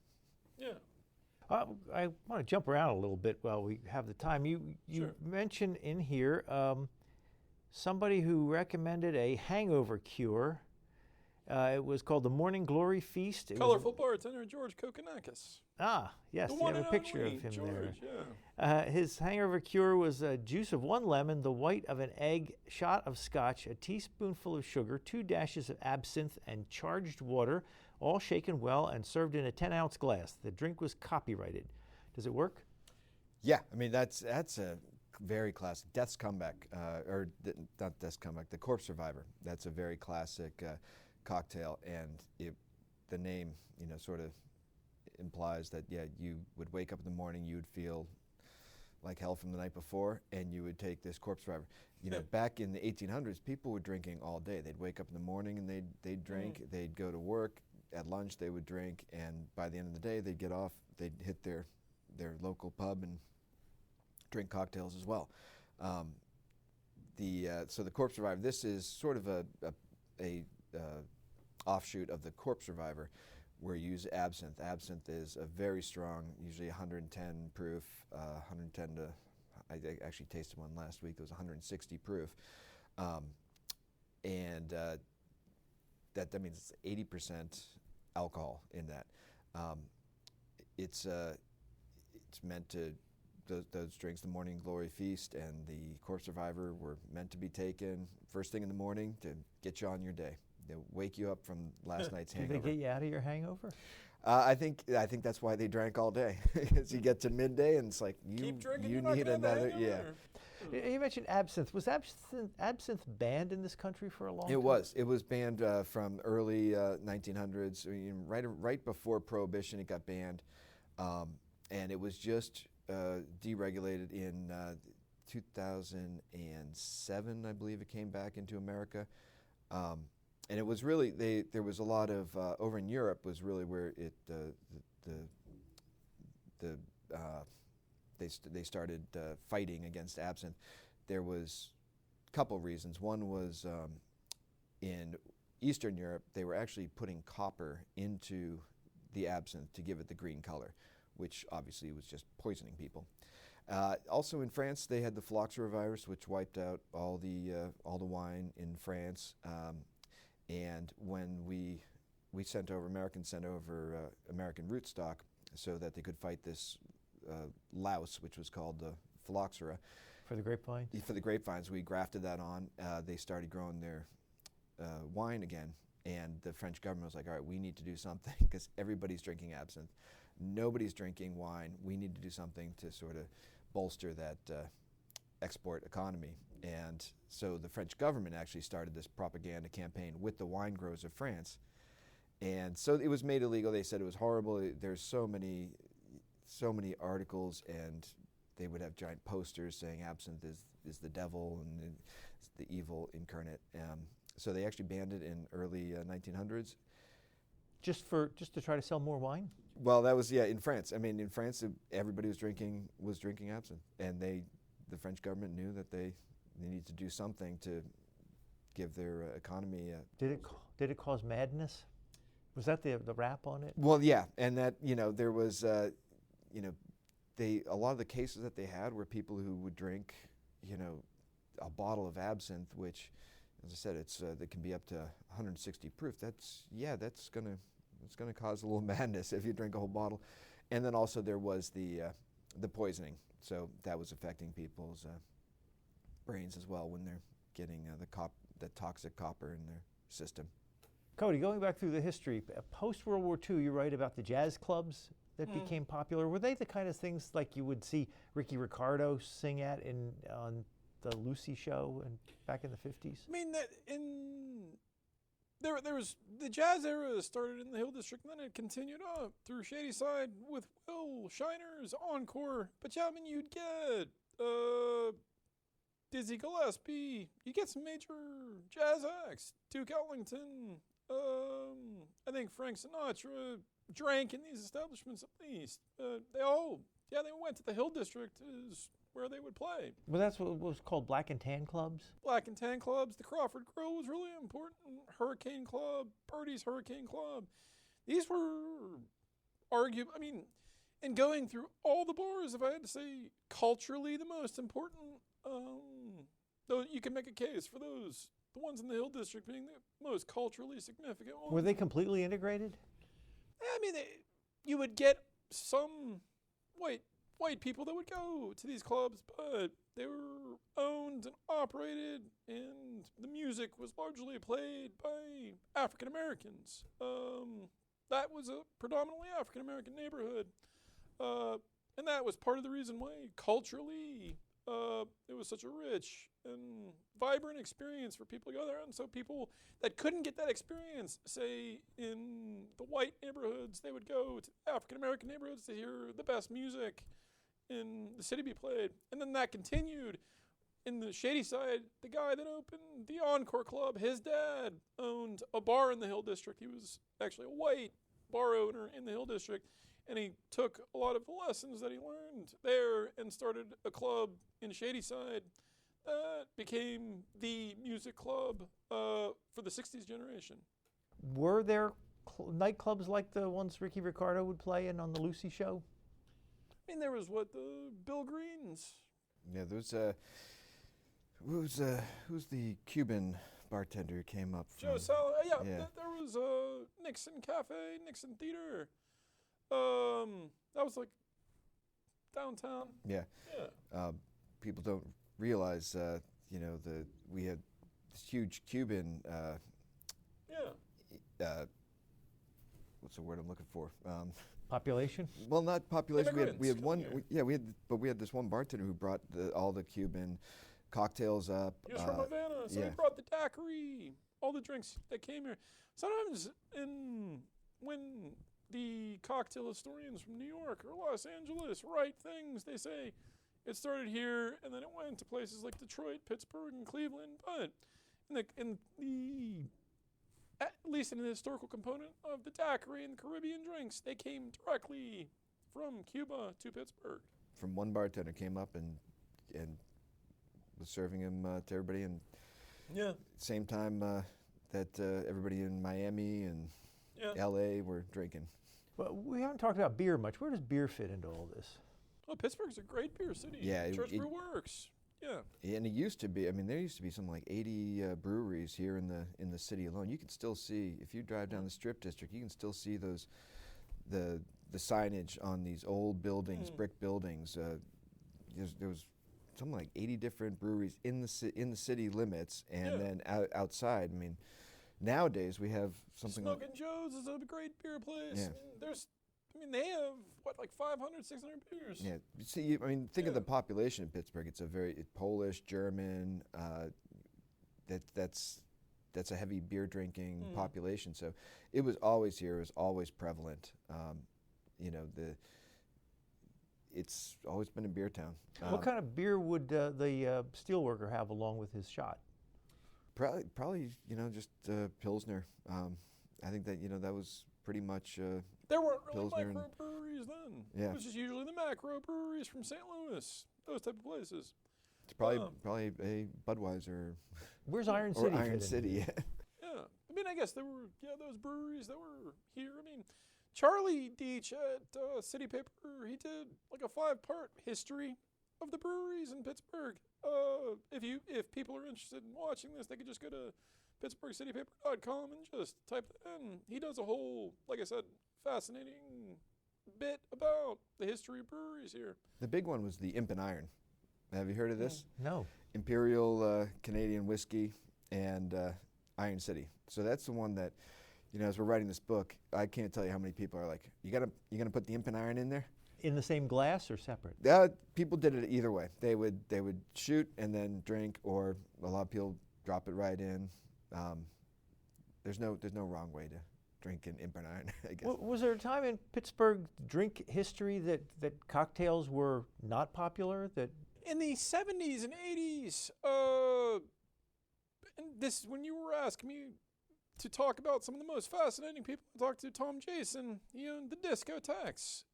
Yeah. I want to jump around a little bit while we have the time. You Sure. mentioned in here somebody who recommended a hangover cure. It was called the Morning Glory Feast. Colorful bartender George Kokonakis. Yes, The you one have a and picture only of him George, there. Yeah. His hangover cure was juice of 1 lemon, the white of an egg, shot of scotch, a teaspoonful of sugar, 2 dashes of absinthe, and charged water, all shaken well and served in a 10-ounce glass. The drink was copyrighted. Does it work? Yeah, I mean that's a very classic Death's Comeback, not Death's Comeback, The Corpse Survivor. That's a very classic cocktail, and the name sort of implies that you would wake up in the morning, you would feel like hell from the night before, and you would take this Corpse Survivor. Back in the 1800s, people were drinking all day. They'd wake up in the morning and they'd drink. They'd go to work. At lunch, they would drink, and by the end of the day, they'd get off. They'd hit their local pub and drink cocktails as well. So the Corpse Survivor. This is sort of a offshoot of the Corpse Survivor, where you use absinthe. Absinthe is a very strong, usually 110 proof, 110 to I actually tasted one last week. It was 160 proof. And that means it's 80% alcohol in that. It's meant to, those drinks, the Morning Glory Feast and the Corpse Survivor, were meant to be taken first thing in the morning to get you on your day. They wake you up from last night's hangover. Do they get you out of your hangover? I think that's why they drank all day. Because you get to midday and it's like Keep drinking, you you're not need gonna have a another. Yeah. hangover. You mentioned absinthe. Was absinthe banned in this country for a long time? It was. It was banned from early 1900s. Right before Prohibition, it got banned, and it was just deregulated in 2007, I believe. It came back into America. And it was really, there was a lot of, over in Europe was really where it, they started fighting against absinthe. There was a couple reasons. One was in Eastern Europe, they were actually putting copper into the absinthe to give it the green color, which obviously was just poisoning people. Also in France, they had the phylloxera virus, which wiped out all the wine in France. And when Americans sent over American rootstock so that they could fight this louse, which was called the phylloxera. For the grapevines? For the grapevines, we grafted that on. They started growing their wine again, and the French government was like, all right, we need to do something because everybody's drinking absinthe. Nobody's drinking wine. We need to do something to sort of bolster that export economy. And so the French government actually started this propaganda campaign with the wine growers of France. And so it was made illegal. They said it was horrible. There's so many articles, and they would have giant posters saying absinthe is the devil and it's the evil incarnate. So they actually banned it in early 1900s. Just to try to sell more wine? Well, that was, in France. I mean, in France, everybody was drinking absinthe, and the French government knew that they needed to do something to give their economy. Did it cause madness? Was that the rap on it? Well, yeah, and that there was a lot of the cases that they had were people who would drink a bottle of absinthe, which, as I said, that can be up to 160 proof. That's gonna cause a little madness if you drink a whole bottle. And then also there was the poisoning, so that was affecting people's brains as well when they're getting the toxic copper in their system. Cody, going back through the history, post-World War II, you write about the jazz clubs that became popular. Were they the kind of things like you would see Ricky Ricardo sing at on the Lucy show back in the 50s? I mean, there was the jazz era started in the Hill District, and then it continued up through Shadyside with Will Shiner's Encore. But yeah, I mean, you'd get Dizzy Gillespie. You get some major jazz acts. Duke Ellington. I think Frank Sinatra drank in these establishments at least. They went to the Hill District is where they would play. Well, that's what was called Black and Tan clubs? Black and Tan clubs. The Crawford Grill was really important. Hurricane Club, Birdie's Hurricane Club. These were and going through all the bars, if I had to say culturally the most important, though you can make a case for those, the ones in the Hill District being the most culturally significant ones. Were they completely integrated? I mean, you would get some white people that would go to these clubs, but they were owned and operated, and the music was largely played by African Americans. That was a predominantly African American neighborhood, and that was part of the reason why culturally it was such a rich and vibrant experience for people to go there. And so people that couldn't get that experience, say in the white neighborhoods, they would go to African American neighborhoods to hear the best music in the city be played. And then that continued in the Shadyside. The guy that opened the Encore Club, his dad owned a bar in the Hill District. He was actually a white bar owner in the Hill District, and he took a lot of the lessons that he learned there and started a club in Shadyside that became the music club for the 60s generation. Were there nightclubs like the ones Ricky Ricardo would play in on the Lucy show? I mean, there was the Bill Green's Yeah, there's who's the Cuban bartender who came up from? Joe Sal. Yeah, Yeah. there was Nixon Cafe, Nixon Theater. That was like downtown. Yeah. Yeah. People don't realize, we had this huge Cuban. Yeah. What's the word I'm looking for? Population? Well, not population. We had Immigrants one. coming here. We had this one bartender who brought all the Cuban cocktails up. He was from Havana, so yeah. he brought the daiquiri, all the drinks that came here. Sometimes when the cocktail historians from New York or Los Angeles write things, they say it started here and then it went to places like Detroit, Pittsburgh, and Cleveland. But at least in the historical component of the daiquiri and the Caribbean drinks, they came directly from Cuba to Pittsburgh. From one bartender came up and was serving him to everybody, and Yeah. same time that everybody in Miami and Yeah. L.A. were drinking. Well, we haven't talked about beer much. Where does beer fit into all this? Well, Pittsburgh's a great beer city. Yeah, Church Brew Works. Yeah. And it used to be. I mean, there used to be something like 80 breweries here in the city alone. You can still see, if you drive down the Strip District, you can still see the signage on these old buildings, brick buildings. There was something like 80 different breweries in the city limits, and then outside. I mean, nowadays we have something Smokin' Joe's is a great beer place. Yeah. They have, like 500, 600 beers. Yeah. See, think of the population in Pittsburgh. It's Polish, German. That's a heavy beer drinking population. So it was always here. It was always prevalent. It's always been a beer town. What kind of beer would the steelworker have along with his shot? Probably just Pilsner. I think that that was pretty much. There weren't really Pilsner microbreweries then. Yeah. It was just usually the macro breweries from St. Louis, those type of places. It's probably a Budweiser. Where's Iron or City? Iron City. Yeah. Yeah. I guess there were those breweries that were here. Charlie Deach at City Paper, he did like a 5-part history of the breweries in Pittsburgh. If people are interested in watching this, they could just go to PittsburghCityPaper.com and just type that in. He does a whole, like I said, fascinating bit about the history of breweries here. The big one was the Imp and Iron. Have you heard of this? No. Imperial Canadian whiskey and Iron City. So that's the one that, as we're writing this book, I can't tell you how many people are like, you gonna put the Imp and Iron in there? In the same glass or separate? People did it either way. They would shoot and then drink, or a lot of people drop it right in. There's no wrong way to drink an Imp and Iron, I guess. Was there a time in Pittsburgh drink history that cocktails were not popular? That in the 70s and 80s, and this is when you were asking me to talk about some of the most fascinating people. I talked to Tom Jason. He owned the discotheques.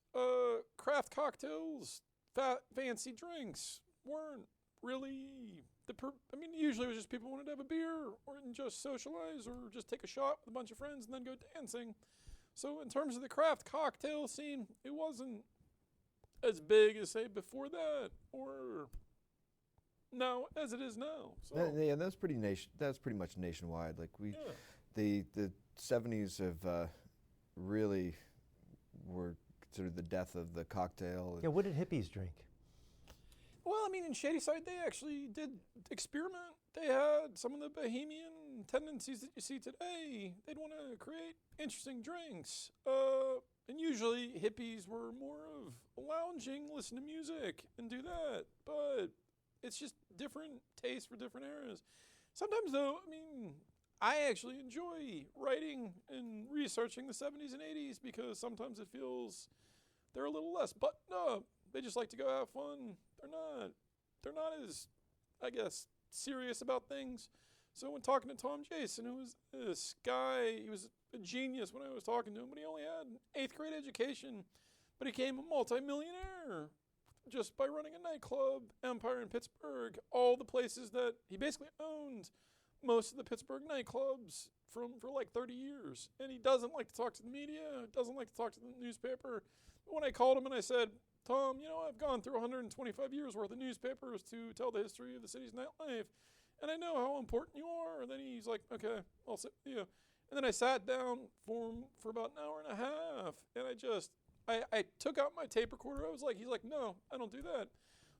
Craft cocktails, fancy drinks weren't really usually it was just people wanted to have a beer or just socialize or just take a shot with a bunch of friends and then go dancing. So in terms of the craft cocktail scene, it wasn't as big as, say, before that or now as it is now. So. That's pretty much nationwide. Like the 70s have really were considered the death of the cocktail. Yeah, what did hippies drink? Well, in Shadyside, they actually did experiment. They had some of the bohemian tendencies that you see today. They'd want to create interesting drinks. And usually hippies were more of lounging, listen to music, and do that. But it's just different tastes for different eras. Sometimes, though, I actually enjoy writing and researching the 70s and 80s because sometimes it feels they're a little less buttoned up. They just like to go have fun. They're not as, I guess, serious about things. So when talking to Tom Jason, who was this guy, he was a genius when I was talking to him, but he only had an 8th grade education, but he became a multimillionaire just by running a nightclub empire in Pittsburgh. All the places that he basically owned most of the Pittsburgh nightclubs for like 30 years. And he doesn't like to talk to the media, doesn't like to talk to the newspaper. But when I called him and I said, Tom, I've gone through 125 years worth of newspapers to tell the history of the city's nightlife, and I know how important you are. And then he's like, okay, I'll sit with you. And then I sat down for him for about an hour and a half, and I took out my tape recorder. He's like, no, I don't do that.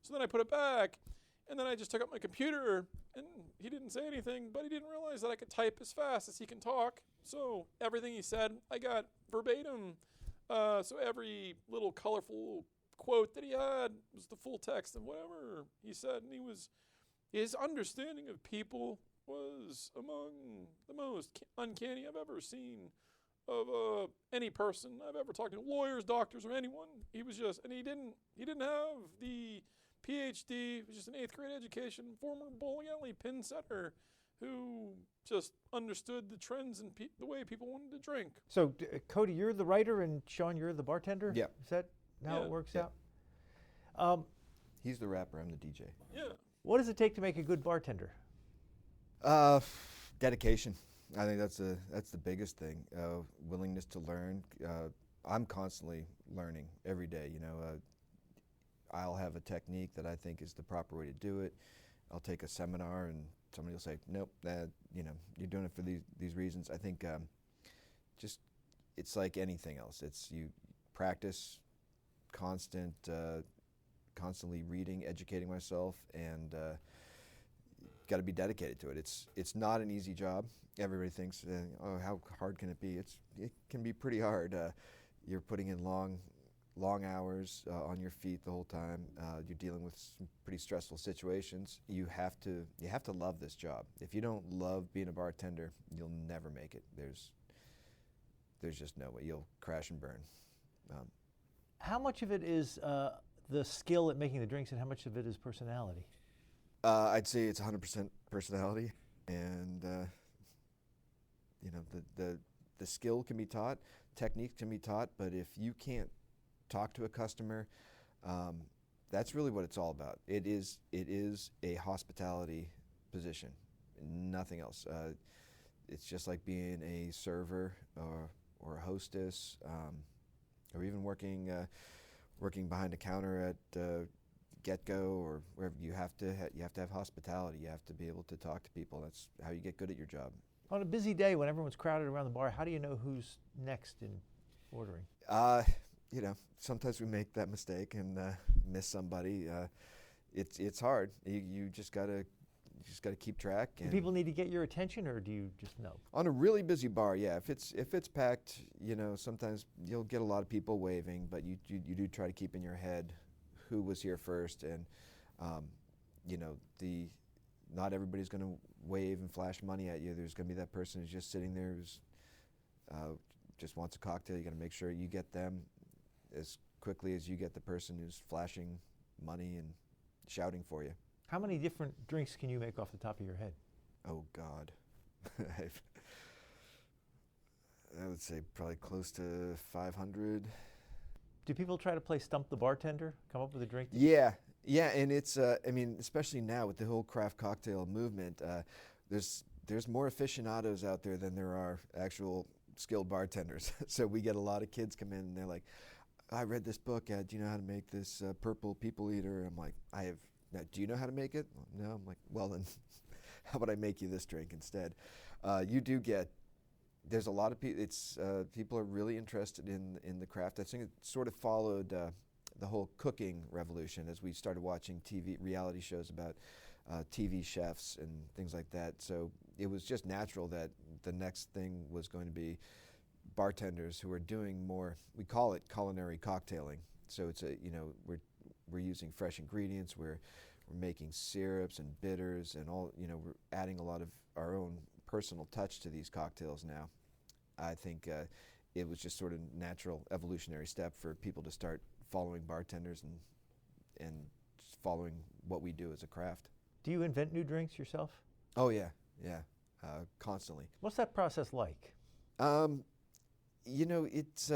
So then I put it back, and then I just took out my computer, and he didn't say anything, but he didn't realize that I could type as fast as he can talk. So everything he said, I got verbatim. So every little colorful quote that he had was the full text of whatever he said, and his understanding of people was among the most uncanny I've ever seen of any person I've ever talked to, lawyers, doctors, or anyone. He was just, and he didn't have the PhD. It was just an 8th grade education, former bowling alley pin setter who just understood the trends and the way people wanted to drink. So, Cody, you're the writer, and Sean, you're the bartender? Yeah. Is that how it works Yeah. out? He's the rapper, I'm the DJ. Yeah. What does it take to make a good bartender? Dedication. I think that's the biggest thing. Willingness to learn. I'm constantly learning every day. I'll have a technique that I think is the proper way to do it. I'll take a seminar and somebody will say, nope, you're doing it for these reasons. I think just it's like anything else. It's you practice, constantly reading, educating myself, and got to be dedicated to it. It's not an easy job. Everybody thinks, how hard can it be? It can be pretty hard. You're putting in long hours on your feet the whole time. You're dealing with some pretty stressful situations. You have to love this job. If you don't love being a bartender, you'll never make it. There's just no way. You'll crash and burn. How much of it is the skill at making the drinks, and how much of it is personality? I'd say it's 100% personality, and the skill can be taught, technique can be taught, but if you can't talk to a customer, that's really what it's all about. It is a hospitality position, nothing else. It's just like being a server or a hostess, or even working behind a counter at Get-Go or wherever. You have to have hospitality. You have to be able to talk to people. That's how you get good at your job. On a busy day when everyone's crowded around the bar, how do you know who's next in ordering? Sometimes we make that mistake and miss somebody. It's hard. You just gotta keep track. Do people need to get your attention, or do you just know? On a really busy bar, yeah. If it's packed, sometimes you'll get a lot of people waving, but you do try to keep in your head who was here first, and not everybody's going to wave and flash money at you. There's going to be that person who's just sitting there who's just wants a cocktail. You got to make sure you get them as quickly as you get the person who's flashing money and shouting for you. How many different drinks can you make off the top of your head? Oh God, I would say probably close to 500. Do people try to play Stump the Bartender, come up with a drink? Yeah, and it's especially now with the whole craft cocktail movement, there's more aficionados out there than there are actual skilled bartenders. So we get a lot of kids come in and they're like, I read this book. Do you know how to make this purple people eater? I'm like, I have. Now, do you know how to make it? No. I'm like, well then, how about I make you this drink instead? You do get. There's a lot of people. People are really interested in the craft. I think it sort of followed the whole cooking revolution as we started watching TV reality shows about TV chefs and things like that. So it was just natural that the next thing was going to be bartenders who are doing more. We call it culinary cocktailing. So it's we're using fresh ingredients. We're making syrups and bitters and all. We're adding a lot of our own personal touch to these cocktails now. I think it was just sort of natural evolutionary step for people to start following bartenders and following what we do as a craft. Do you invent new drinks yourself? Oh yeah, constantly. What's that process like? It's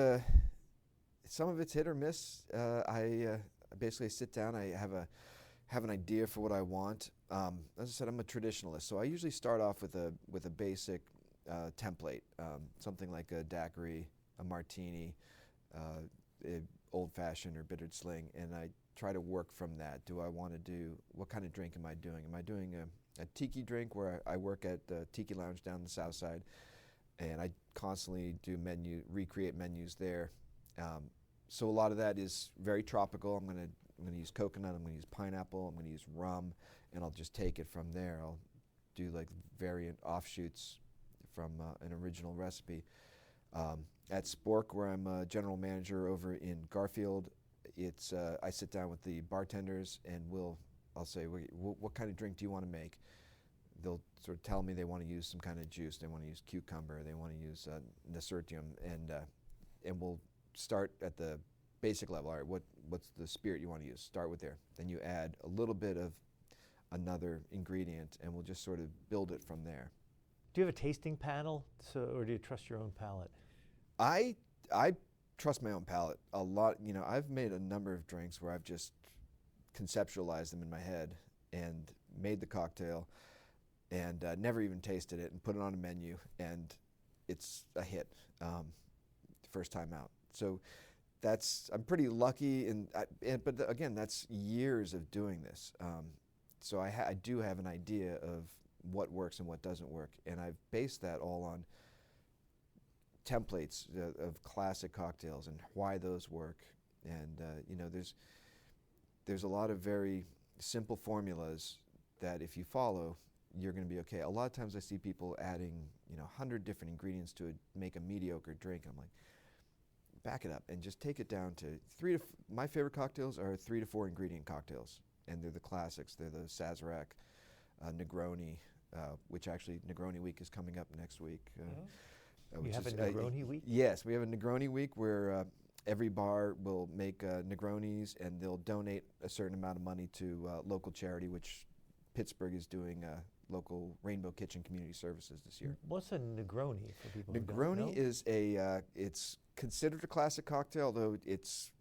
some of it's hit or miss. I basically sit down. I have a have an idea for what I want. As I said, I'm a traditionalist, so I usually start off with a basic template, something like a daiquiri, a martini, old-fashioned or bittered sling, and I try to work from that. Do I want to do, what kind of drink am I doing? Am I doing a tiki drink where I work at the Tiki Lounge down the south side, and I constantly do recreate menus there. So a lot of that is very tropical. I'm going to use coconut, I'm going to use pineapple, I'm going to use rum, and I'll just take it from there. I'll do like variant offshoots from an original recipe. At Spork, where I'm a general manager over in Garfield, it's I sit down with the bartenders and I'll say, what kind of drink do you want to make? They'll sort of tell me they want to use some kind of juice, they want to use cucumber, they want to use nasturtium, and we'll start at the basic level. All right, what's the spirit you want to use? Start with there. Then you add a little bit of another ingredient, and we'll just sort of build it from there. Do you have a tasting panel, or do you trust your own palate? I trust my own palate a lot. You know, I've made a number of drinks where I've just conceptualized them in my head and made the cocktail and never even tasted it and put it on a menu, and it's a hit first time out. So I'm pretty lucky, but again, that's years of doing this. So I do have an idea of what works and what doesn't work, and I've based that all on templates of classic cocktails and why those work. And you know, there's a lot of very simple formulas that if you follow, you're going to be okay. A lot of times I see people adding 100 different ingredients to make a mediocre drink. I'm like, back it up and just take it down to my favorite cocktails are 3 to 4 ingredient cocktails, and they're the classics. They're the Sazerac, Negroni, which actually Negroni week is coming up next week. You have a Negroni week? Yes, we have a Negroni week where every bar will make Negronis, and they'll donate a certain amount of money to local charity, which Pittsburgh is doing local Rainbow Kitchen Community Services this year. What's a Negroni for people who don't know? Negroni is it's considered a classic cocktail, though it's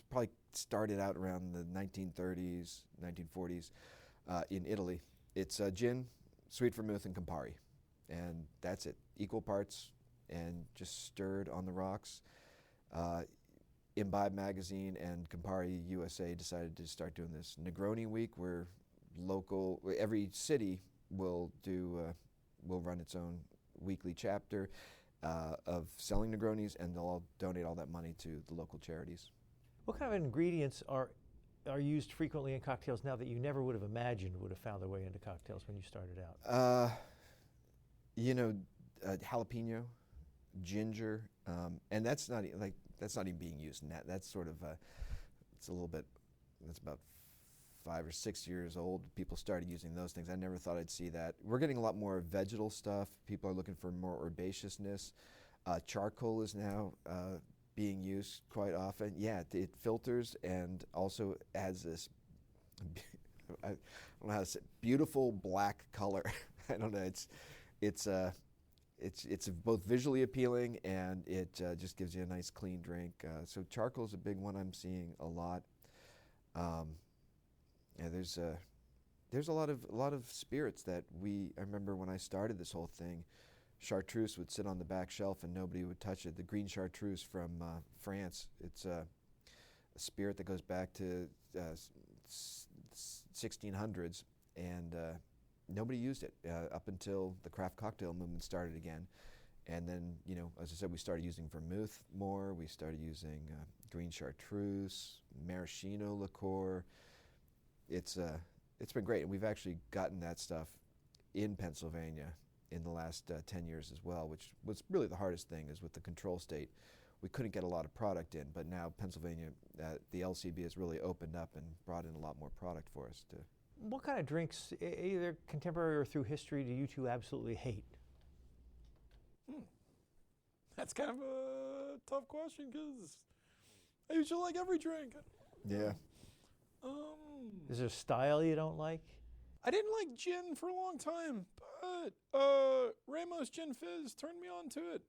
probably started out around the 1930s, 1940s in Italy. It's gin, sweet vermouth, and Campari. And that's it, equal parts, and just stirred on the rocks. Imbibe Magazine and Campari USA decided to start doing this Negroni week, where every city will run its own weekly chapter of selling Negronis, and they'll all donate all that money to the local charities. What kind of ingredients are used frequently in cocktails now that you never would have imagined would have found their way into cocktails when you started out? Jalapeno, ginger, and that's not even being used in that. That's sort of it's a little bit. That's about 5 or 6 years old. People started using those things. I never thought I'd see that. We're getting a lot more vegetal stuff. People are looking for more herbaceousness. Charcoal is now being used quite often. Yeah, it filters and also adds this. I don't know how to say, beautiful black color. I don't know. It's both visually appealing, and it just gives you a nice clean drink. So charcoal is a big one I'm seeing a lot. There's a lot of spirits that I remember when I started this whole thing, chartreuse would sit on the back shelf and nobody would touch it. The green chartreuse from France. It's a spirit that goes back to 1600s, and nobody used it up until the craft cocktail movement started again. And then, as I said, we started using vermouth more. We started using green chartreuse, maraschino liqueur. It's been great, and we've actually gotten that stuff in Pennsylvania in the last 10 years as well, which was really the hardest thing, is with the control state. We couldn't get a lot of product in, but now Pennsylvania, the LCB has really opened up and brought in a lot more product for us to. What kind of drinks, either contemporary or through history, do you two absolutely hate? That's kind of a tough question, because I usually like every drink. Yeah. Is there a style you don't like? I didn't like gin for a long time, but Ramos Gin Fizz turned me on to it.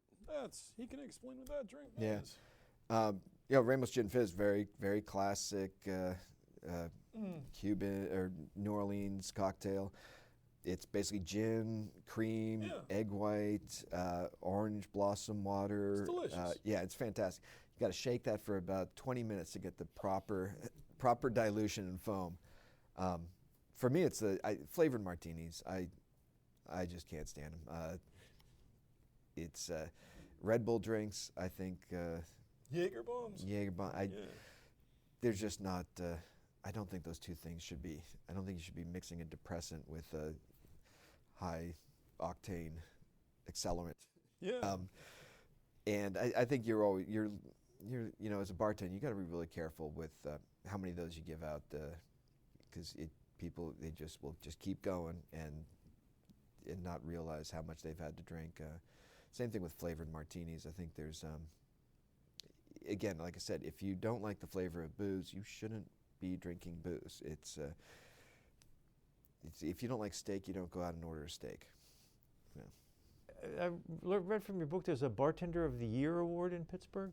He can explain what that drink is. Yeah. Ramos Gin Fizz, very, very classic Cuban or New Orleans cocktail. It's basically gin, cream, egg white, orange blossom water. It's delicious. Yeah, it's fantastic. You got to shake that for about 20 minutes to get the proper dilution and foam. For me, it's the flavored martinis. I just can't stand them. It's Red Bull drinks. I think Jaeger bombs. There's just not. I don't think those two things should be. I don't think you should be mixing a depressant with a high octane accelerant. Yeah. And I think you're as a bartender, you got to be really careful with how many of those you give out, because people will just keep going and not realize how much they've had to drink. Same thing with flavored martinis. I think there's again, like I said, if you don't like the flavor of booze, you shouldn't be drinking booze. It's if you don't like steak, you don't go out and order a steak. I read from your book there's a Bartender of the Year award in Pittsburgh.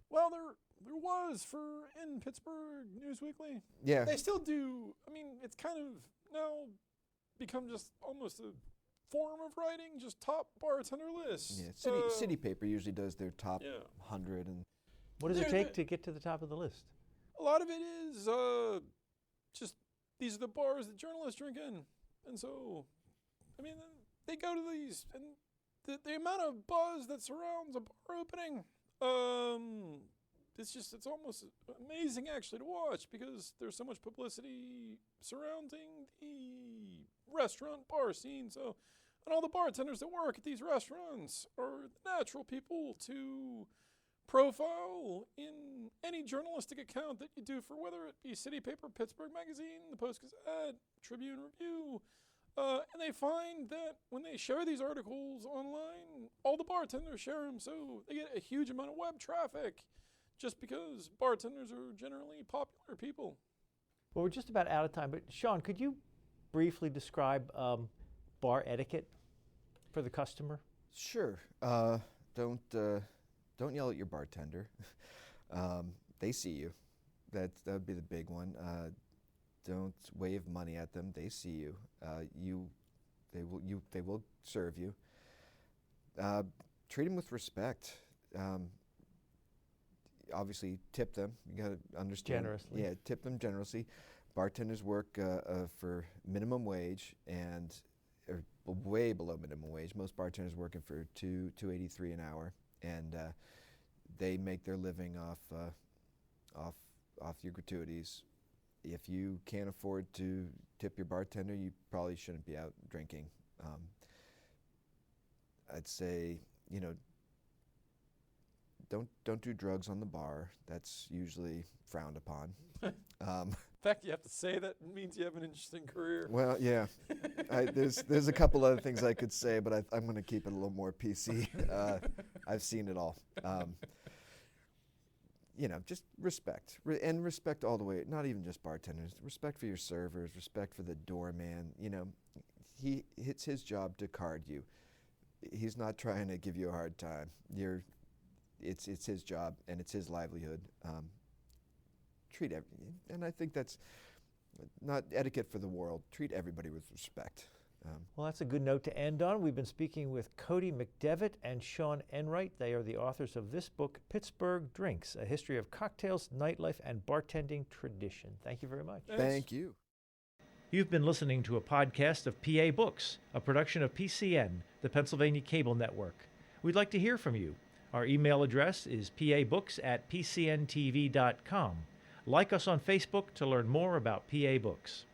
Well, there was in Pittsburgh News Weekly. Yeah. They still do. I mean, it's kind of now become just almost a form of writing, just top bartender lists. Yeah, City Paper usually does their top 100. And what does it take to get to the top of the list? A lot of it is just these are the bars that journalists drink in. And so, I mean, they go to these, and the amount of buzz that surrounds a bar opening, it's almost amazing actually to watch, because there's so much publicity surrounding the restaurant bar scene. So, and all the bartenders that work at these restaurants are the natural people to profile in any journalistic account that you do, for whether it be City Paper, Pittsburgh Magazine, the Post-Gazette, Tribune Review. And they find that when they share these articles online, all the bartenders share them, so they get a huge amount of web traffic, just because bartenders are generally popular people. Well, we're just about out of time, but Sean, could you briefly describe bar etiquette for the customer? Sure. Don't yell at your bartender. They see you. That would be the big one. Don't wave money at them. They see you. They will serve you. Treat them with respect. Obviously, tip them. You got to understand. Generously. Yeah, tip them generously. Bartenders work for minimum wage and way below minimum wage. Most bartenders working for $2.83 an hour, and they make their living off your gratuities. If you can't afford to tip your bartender, you probably shouldn't be out drinking. I'd say, don't do drugs on the bar. That's usually frowned upon. In fact, you have to say that means you have an interesting career. Well, yeah. There's a couple other things I could say, but I'm going to keep it a little more PC. I've seen it all. Just respect. And respect all the way, not even just bartenders. Respect for your servers, respect for the doorman. It's his job to card you. He's not trying to give you a hard time. It's his job, and it's his livelihood. And I think that's not etiquette for the world. Treat everybody with respect. Well, that's a good note to end on. We've been speaking with Cody McDevitt and Sean Enright. They are the authors of this book, Pittsburgh Drinks, A History of Cocktails, Nightlife, and Bartending Tradition. Thank you very much. Thank you. You've been listening to a podcast of PA Books, a production of PCN, the Pennsylvania Cable Network. We'd like to hear from you. Our email address is pabooks@pcntv.com. Like us on Facebook to learn more about PA Books.